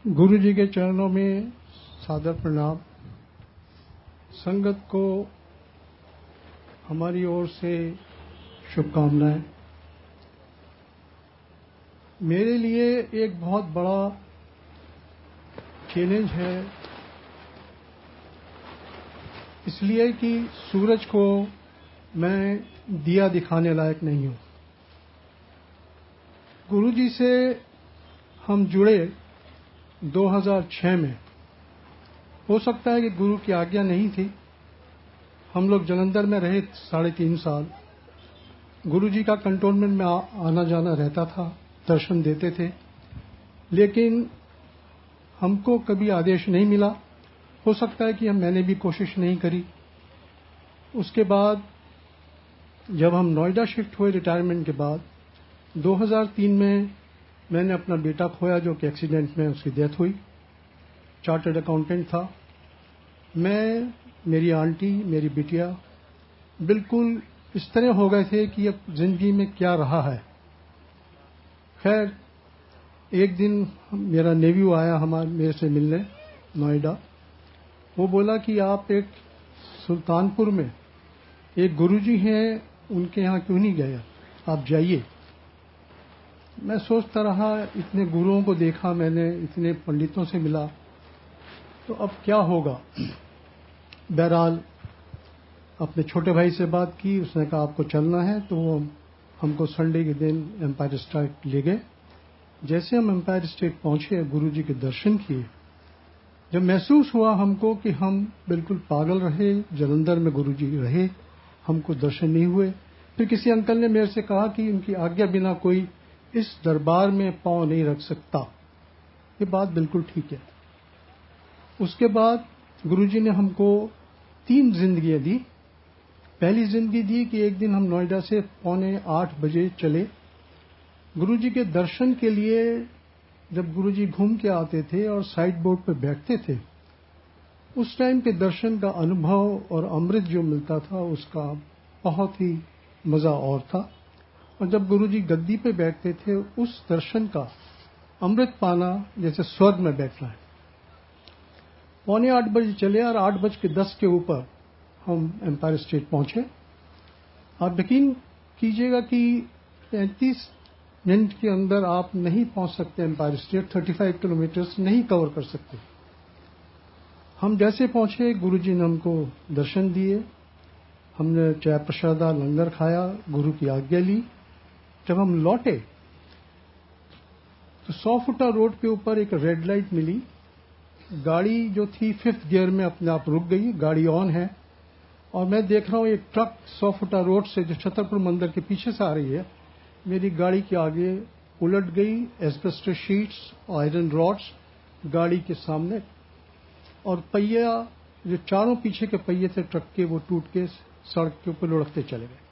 गुरु जी के चरणों में सादर प्रणाम। संगत को हमारी ओर से शुभकामनाएं। मेरे लिए एक बहुत बड़ा चैलेंज है, इसलिए कि सूरज को मैं दिया दिखाने लायक नहीं हूं। गुरु जी से हम जुड़े 2006 में। हो सकता है कि गुरु की आज्ञा नहीं थी। हम लोग जालंधर में रहे 3.5 साल। गुरु जी का कंटोनमेंट में आना जाना रहता था, दर्शन देते थे, लेकिन हमको कभी आदेश नहीं मिला। हो सकता है कि मैंने भी कोशिश नहीं करी। उसके बाद जब हम नोएडा शिफ्ट हुए रिटायरमेंट के बाद 2003 में मैंने अपना बेटा खोया, जो कि एक्सीडेंट में उसकी डेथ हुई। चार्टर्ड अकाउंटेंट था। मैं, मेरी आंटी, मेरी बिटिया बिल्कुल इस तरह हो गए थे कि अब जिंदगी में क्या रहा है। खैर, एक दिन मेरा नेव्यू आया मेरे से मिलने नोएडा। वो बोला कि आप एक सुल्तानपुर में एक गुरुजी हैं, उनके यहाँ क्यों नहीं गए, आप जाइए। मैं सोचता रहा, इतने गुरुओं को देखा मैंने, इतने पंडितों से मिला, तो अब क्या होगा। बहरहाल अपने छोटे भाई से बात की, उसने कहा आपको चलना है, तो वो हमको संडे के दिन एम्पायर स्टेट ले गए। जैसे हम एम्पायर स्टेट पहुंचे, गुरु जी के दर्शन किए, जब महसूस हुआ हमको कि हम बिल्कुल पागल रहे। जालंधर में गुरु जी रहे, हमको दर्शन नहीं हुए। फिर किसी अंकल ने मेरे से कहा कि उनकी आज्ञा बिना कोई इस दरबार में पांव नहीं रख सकता। ये बात बिल्कुल ठीक है। उसके बाद गुरुजी ने हमको 3 जिंदगियां दी। पहली जिंदगी दी कि एक दिन हम नोएडा से 7:45 बजे चले। गुरुजी के दर्शन के लिए जब गुरुजी घूम के आते थे और साइड बोर्ड पर बैठते थे, उस टाइम के दर्शन का अनुभव और अमृत जो मिलता था, उसका बहुत ही मजा और था। और जब गुरुजी गद्दी पे बैठते थे, उस दर्शन का अमृत पाना जैसे स्वर्ग में बैठना है। 7:45 बजे चले और 8:10 के ऊपर हम एम्पायर स्टेट पहुंचे। आप यकीन कीजिएगा कि 35 मिनट के अंदर आप नहीं पहुंच सकते एम्पायर स्टेट। 35 किलोमीटर नहीं कवर कर सकते। हम जैसे पहुंचे, गुरुजी ने हमको दर्शन दिए। हमने चाय प्रसादा लंगर खाया, गुरु की आज्ञा ली। जब हम लौटे तो 100 फुटा रोड के ऊपर एक रेड लाइट मिली। गाड़ी जो थी 5th गियर में अपने आप रुक गई। गाड़ी ऑन है और मैं देख रहा हूं एक ट्रक 100 फुटा रोड से, जो छतरपुर मंदिर के पीछे से आ रही है, मेरी गाड़ी के आगे उलट गई। एस्बेस्टस शीट्स, आयरन रॉड्स गाड़ी के सामने, और पहिया जो चारों पीछे के पहिए थे ट्रक के, वो टूट के सड़क के ऊपर लुढ़कते चले गए।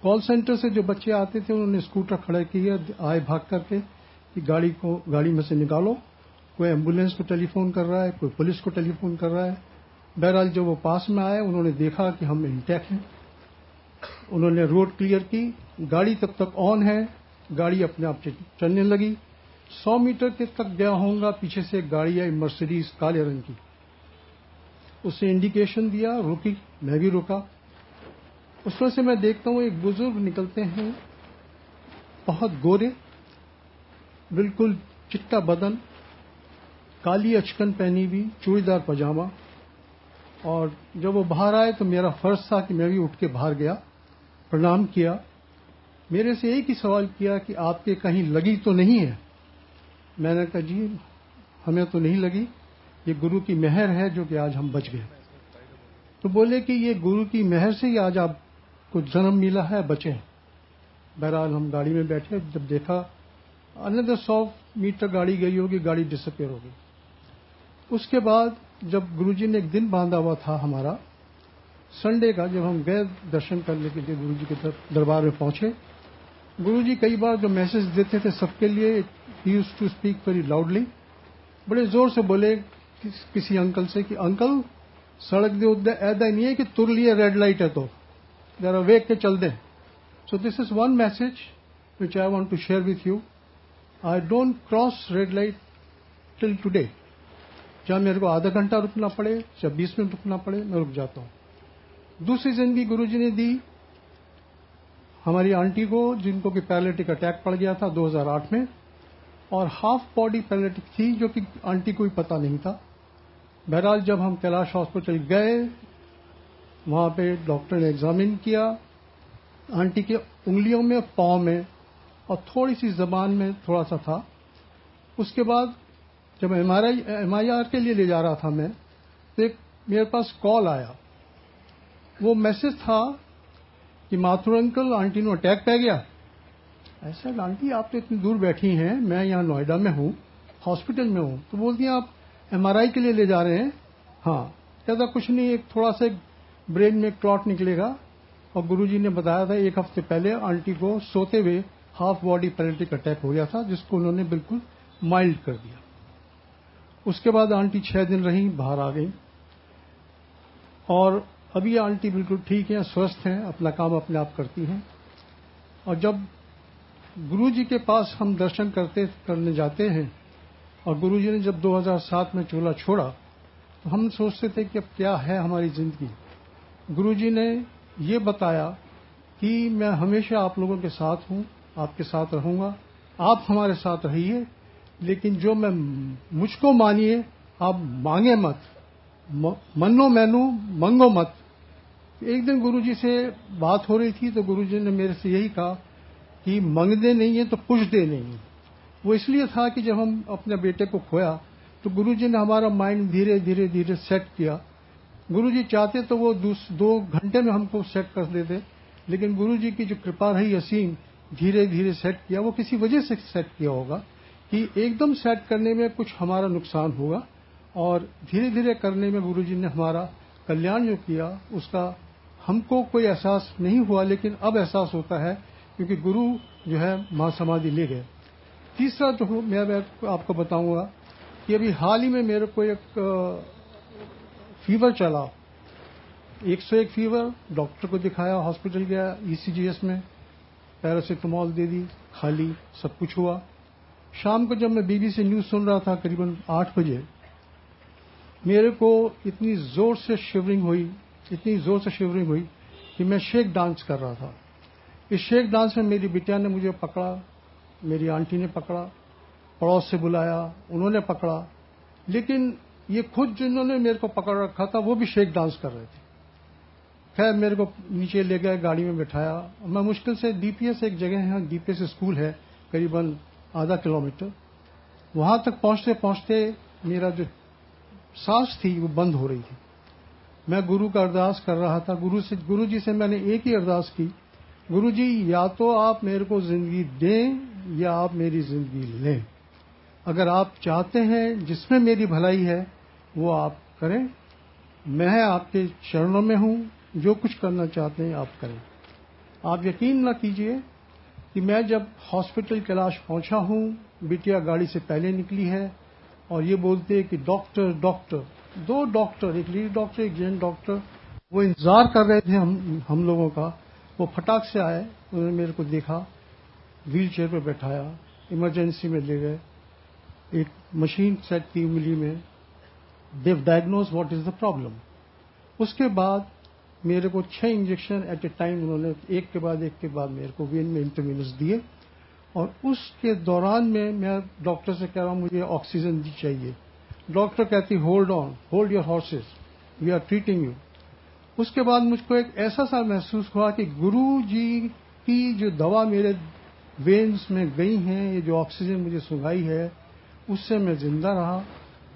कॉल सेंटर से जो बच्चे आते थे, उन्होंने स्कूटर खड़े किए, आए भाग करके कि गाड़ी में से निकालो। कोई एम्बुलेंस को टेलीफोन कर रहा है, कोई पुलिस को टेलीफोन कर रहा है। बहरहाल जब वो पास में आए, उन्होंने देखा कि हम इंटैक्ट हैं। उन्होंने रोड क्लियर की। गाड़ी तब तक ऑन है, गाड़ी अपने आप चलने लगी। 100 मीटर के तक गया होऊंगा, पीछे से एक गाड़ी आई, मर्सिडीज काले रंग की। उससे इंडिकेशन दिया, रुकी, मैं भी रुका। उसमें से मैं देखता हूं एक बुजुर्ग निकलते हैं, बहुत गोरे, बिल्कुल चिट्टा बदन, काली अचकन पहनी हुई, चूड़ीदार पजामा। और जब वो बाहर आए तो मेरा फर्ज था कि मैं भी उठ के बाहर गया, प्रणाम किया। मेरे से एक ही सवाल किया कि आपके कहीं लगी तो नहीं है। मैंने कहा जी हमें तो नहीं लगी, ये गुरु की मेहर है जो कि आज हम बच गए। तो बोले कि ये गुरु की मेहर से ही आज आपको जन्म मिला है, बचे हैं। बहरहाल हम गाड़ी में बैठे, जब देखा अनदर 100 मीटर गाड़ी गई होगी, गाड़ी डिसअपियर हो गई। उसके बाद जब गुरुजी ने एक दिन बांधा हुआ था हमारा संडे का, जब हम गए दर्शन करने के लिए गुरुजी के दरबार में पहुंचे, गुरुजी कई बार जो मैसेज देते थे सबके लिए, ही used to speak very loudly. बड़े जोर से बोले किसी अंकल से कि अंकल, सड़क दे उद्दे ऐदा नहीं है कि तुर लिए रेड लाइट है तो जरा वेग के चल दें। So this is one message which I want to share with you. I don't cross red light till today, चाहे मेरे को आधा घंटा रुकना पड़े, चाहे 20 मिनट रुकना पड़े, मैं रुक जाता हूं। दूसरी जिंदगी गुरुजी ने दी हमारी आंटी को, जिनको कि पैरालिटिक अटैक पड़ गया था 2008 में, और हाफ बॉडी पैरालिटिक थी, जो कि आंटी को भी पता नहीं था। बहरहाल जब हम कैलाश हॉस्पिटल गए, वहां पे डॉक्टर ने एग्जामिन किया, आंटी के उंगलियों में, पांव में और थोड़ी सी जबान में थोड़ा सा था। उसके बाद जब MRI के लिए ले जा रहा था मैं, तो एक मेरे पास कॉल आया। वो मैसेज था कि माथुर अंकल, आंटी ने अटैक पै गया। ऐसा, आंटी आप तो इतनी दूर बैठी हैं, मैं यहाँ नोएडा में हूँ, हॉस्पिटल में हूँ। तो बोलती हैं आप MRI के लिए ले जा रहे हैं? हाँ। कहता कुछ नहीं, एक थोड़ा सा ब्रेन में क्लॉट निकलेगा। और गुरुजी ने बताया था 1 हफ्ते पहले आंटी को सोते हुए हाफ बॉडी पैरालिटिक अटैक हो गया था, जिसको उन्होंने बिल्कुल माइल्ड कर दिया। उसके बाद आंटी 6 दिन रही, बाहर आ गई, और अभी आंटी बिल्कुल ठीक है, स्वस्थ हैं, अपना काम अपने आप करती हैं। और जब गुरुजी के पास हम दर्शन करने जाते हैं, और गुरुजी ने जब 2007 में चोला छोड़ा, तो हम सोचते थे कि अब क्या है हमारी जिंदगी। गुरुजी ने ये बताया कि मैं हमेशा आप लोगों के साथ हूं, आपके साथ रहूंगा, आप हमारे साथ रहिए, लेकिन जो मैं मुझको मानिए, आप मांगे मत, मन्नो मैनू मंगो मत। एक दिन गुरुजी से बात हो रही थी, तो गुरुजी ने मेरे से यही कहा कि मंगदे नहीं है तो पुछदे नहीं है। वो इसलिए था कि जब हम अपने बेटे को खोया, तो गुरुजी ने हमारा माइंड धीरे धीरे धीरे सेट किया। गुरुजी चाहते तो वो 2 घंटे में हमको सेट कर देते, लेकिन गुरुजी की जो कृपा रही असीम, धीरे धीरे सेट किया। वो किसी वजह से सेट किया होगा कि एकदम सेट करने में कुछ हमारा नुकसान होगा, और धीरे धीरे करने में गुरुजी ने हमारा कल्याण जो किया, उसका हमको कोई एहसास नहीं हुआ, लेकिन अब एहसास होता है, क्योंकि गुरु जो है महासमाधि ले गए। तीसरा जो मैं आपको बताऊंगा कि अभी हाल ही में मेरे को एक फीवर चला, 101 फीवर। डॉक्टर को दिखाया, हॉस्पिटल गया, ECGS में पैरासिटामोल दे दी, खाली, सब कुछ हुआ। शाम को जब मैं BBC न्यूज सुन रहा था करीबन 8 बजे, मेरे को इतनी जोर से शिवरिंग हुई कि मैं शेक डांस कर रहा था। इस शेक डांस में मेरी बिटिया ने मुझे पकड़ा, मेरी आंटी ने पकड़ा, पड़ोस से बुलाया, उन्होंने पकड़ा, लेकिन ये खुद जिन्होंने मेरे को पकड़ रखा था वो भी शेक डांस कर रहे थे। खैर मेरे को नीचे ले गए, गाड़ी में बिठाया। मैं मुश्किल से DPS एक जगह है, DPS स्कूल है करीबन आधा किलोमीटर, वहां तक पहुंचते पहुंचते मेरा जो सांस थी वो बंद हो रही थी। मैं गुरु का अरदास कर रहा था। गुरु जी से मैंने एक ही अरदास की, गुरु जी या तो आप मेरे को जिंदगी दें या आप मेरी जिंदगी लें। अगर आप चाहते हैं जिसमें मेरी भलाई है वो आप करें, मैं आपके चरणों में हूं, जो कुछ करना चाहते हैं आप करें। आप यकीन न कीजिए कि मैं जब हॉस्पिटल कैलाश पहुंचा हूं, बिटिया गाड़ी से पहले निकली है और ये बोलते हैं कि डॉक्टर डॉक्टर, 2 डॉक्टर, एक लेडी डॉक्टर, एक जेंट डॉक्टर, वो इंतजार कर रहे थे हम लोगों का। वो फटाक से आए, उन्होंने मेरे को देखा, व्हील चेयर पर बैठाया, इमरजेंसी में ले गए, एक मशीन सेट की उंगली में, देव diagnose what is the problem. उसके बाद मेरे को 6 इंजेक्शन एट ए टाइम उन्होंने एक के बाद मेरे को वेन में इंटरवीनस दिए, और उसके दौरान में मैं डॉक्टर से कह रहा हूं मुझे ऑक्सीजन दी चाहिए। डॉक्टर कहती hold on, hold your horses, we are treating you. उसके बाद मुझको एक ऐसा सा महसूस हुआ कि गुरु जी की जो दवा मेरे वेन्स में गई हैं, ये जो ऑक्सीजन मुझे सुंघाई है, उससे मैं जिंदा रहा,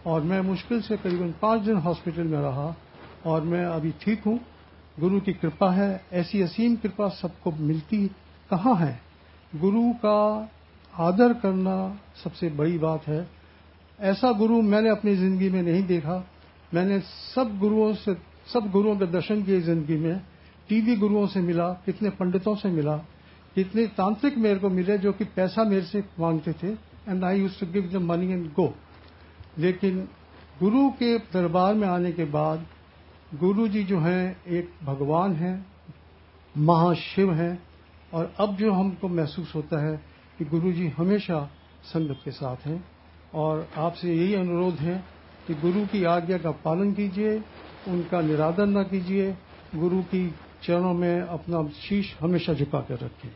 और मैं मुश्किल से करीबन 5 दिन हॉस्पिटल में रहा, और मैं अभी ठीक हूं। गुरु की कृपा है, ऐसी असीम कृपा सबको मिलती कहाँ है। गुरु का आदर करना सबसे बड़ी बात है। ऐसा गुरु मैंने अपनी जिंदगी में नहीं देखा। मैंने सब गुरुओं के दर्शन किए जिंदगी में, टीवी गुरुओं से मिला, कितने पंडितों से मिला, कितने तांत्रिक मेरे को मिले जो कि पैसा मेरे से मांगते थे, and I used to give them money and go. लेकिन गुरु के दरबार में आने के बाद गुरु जी जो हैं एक भगवान हैं, महाशिव हैं, और अब जो हमको महसूस होता है कि गुरु जी हमेशा संगत के साथ हैं, और आपसे यही अनुरोध है कि गुरु की आज्ञा का पालन कीजिए, उनका निरादर न कीजिए, गुरु की चरणों में अपना शीश हमेशा झुका कर रखिए।